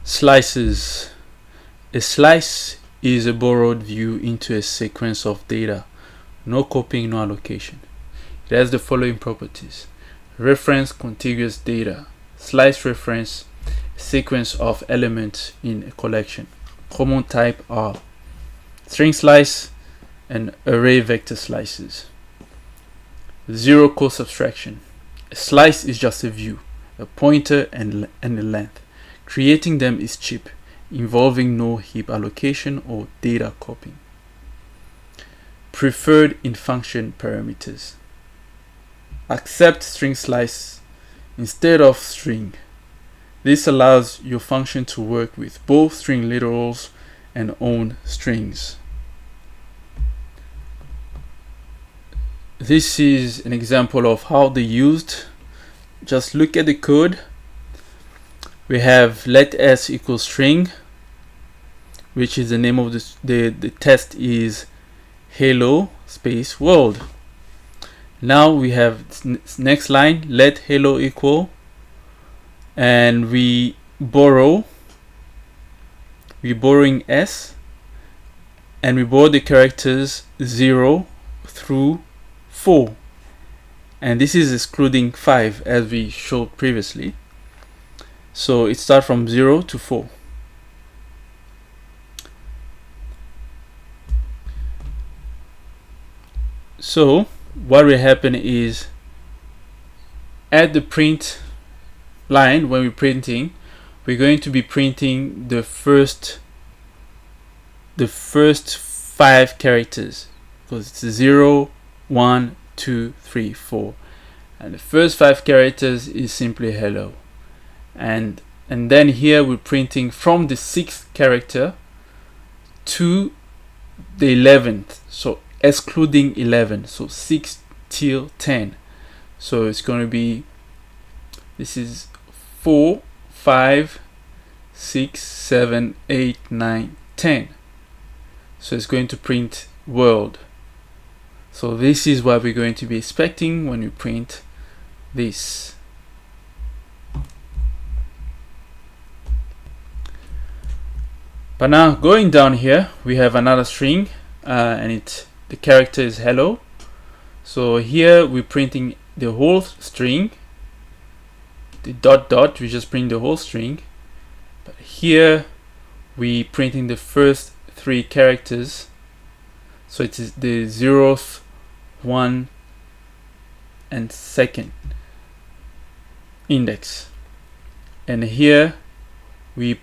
Slices. A slice is a borrowed view into a sequence of data. No copying, no allocation. It has the following properties. Reference contiguous data. Slice reference a sequence of elements in a collection. Common type are string slice and array vector slices. Zero co-subtraction. A slice is just a view, a pointer and a length. Creating them is cheap, involving no heap allocation or data copying. Preferred in function parameters. Accept string slice instead of string. This allows your function to work with both string literals and own strings. This is an example of how they're used. Just look at the code. We have let s equal string, which is the name of the test is hello space world. Now we have next line, let hello equal, and we're borrowing s, and we borrow the characters 0 through 4, and this is excluding 5 as we showed previously. So it starts from 0 to 4. So what will happen is at the print line, when we're printing, we're going to be printing the first 5 characters, because it's 0, 1, 2, 3, 4, and the first 5 characters is simply hello. And then here we're printing from the 6th character to the 11th, so excluding 11, so 6 till 10. So it's going to be, this is 4, 5, 6, 7, 8, 9, 10. So it's going to print world. So this is what we're going to be expecting when we print this. But now going down here, we have another string, and the character is hello. So here we're printing the whole string. The dot dot, we just print the whole string. But here we printing the first 3 characters. So it is the 0th, 1, and 2nd index. And here we're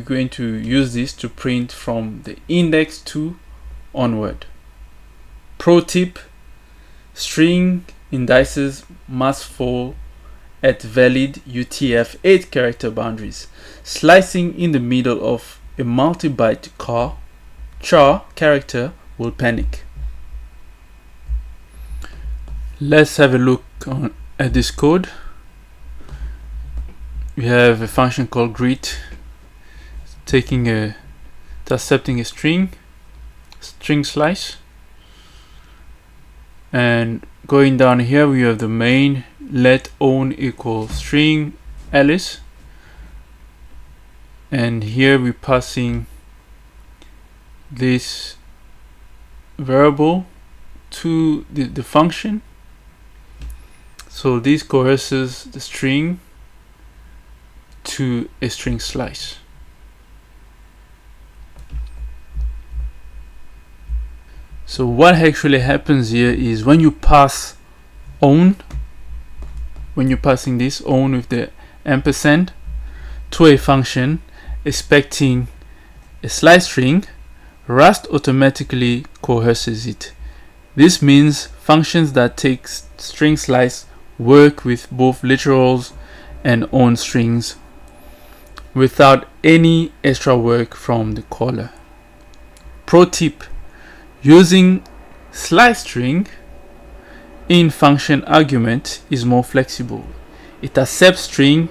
going to use this to print from the index 2 onward. Pro tip: string indices must fall at valid UTF-8 character boundaries. Slicing in the middle of a multi-byte char character will panic. Let's have a look at this code. We have a function called greet, intercepting a string slice, and going down here we have the main let own equal string Alice, and here we're passing this variable to the function. So this coerces the string to a string slice. So what actually happens here is when you pass own, when you're passing this own with the ampersand to a function expecting a slice string, Rust automatically coerces it. This means functions that take string slice work with both literals and own strings without any extra work from the caller. Pro tip: using slice string in function argument is more flexible. It accepts string,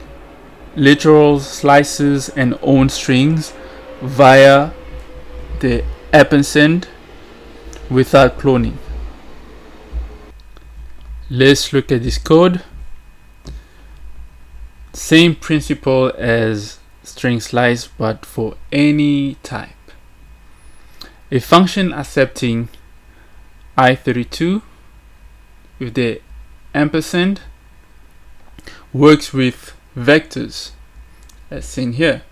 literals, slices, and own strings via the ampersand without cloning. Let's look at this code. Same principle as string slice, but for any type. A function accepting i32 with the ampersand works with vectors as seen here.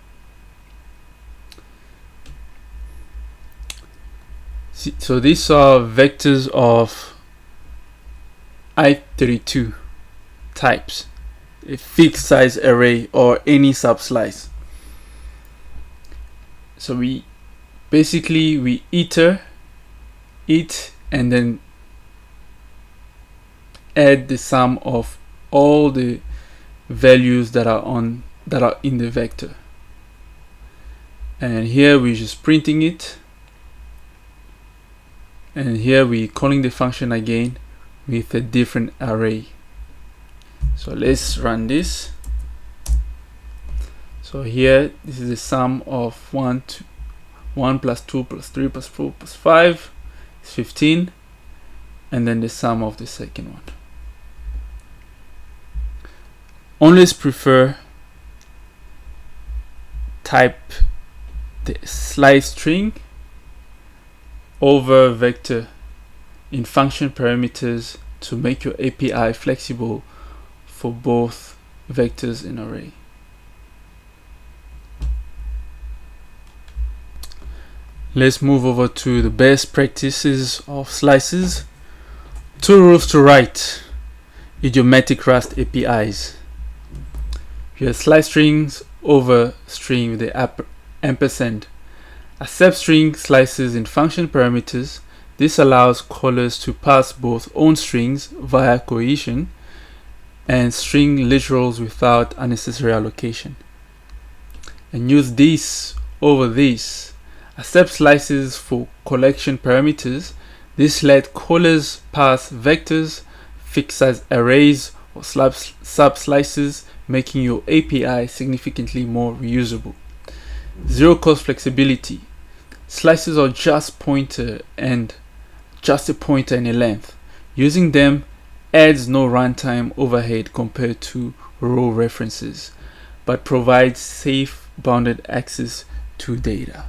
So these are vectors of i32 types, a fixed size array or any subslice. So we iter it and then add the sum of all the values that are in the vector, and here we're just printing it, and here we're calling the function again with a different array. So let's run this. So here this is the sum of 1 plus 2 plus 3 plus 4 plus 5 is 15, and then the sum of the second one. Always prefer type the slice string over vector in function parameters to make your API flexible for both vectors and array. Let's move over to the best practices of slices. 2 rules to write idiomatic Rust APIs. You have slice strings over string with the ampersand. Accept string slices in function parameters. This allows callers to pass both own strings via cohesion and string literals without unnecessary allocation. And use this over this. Accept slices for collection parameters. This lets callers pass vectors, fixed size arrays, or sub-slices, making your API significantly more reusable. Zero cost flexibility. Slices are just a pointer and a length. Using them adds no runtime overhead compared to row references, but provides safe bounded access to data.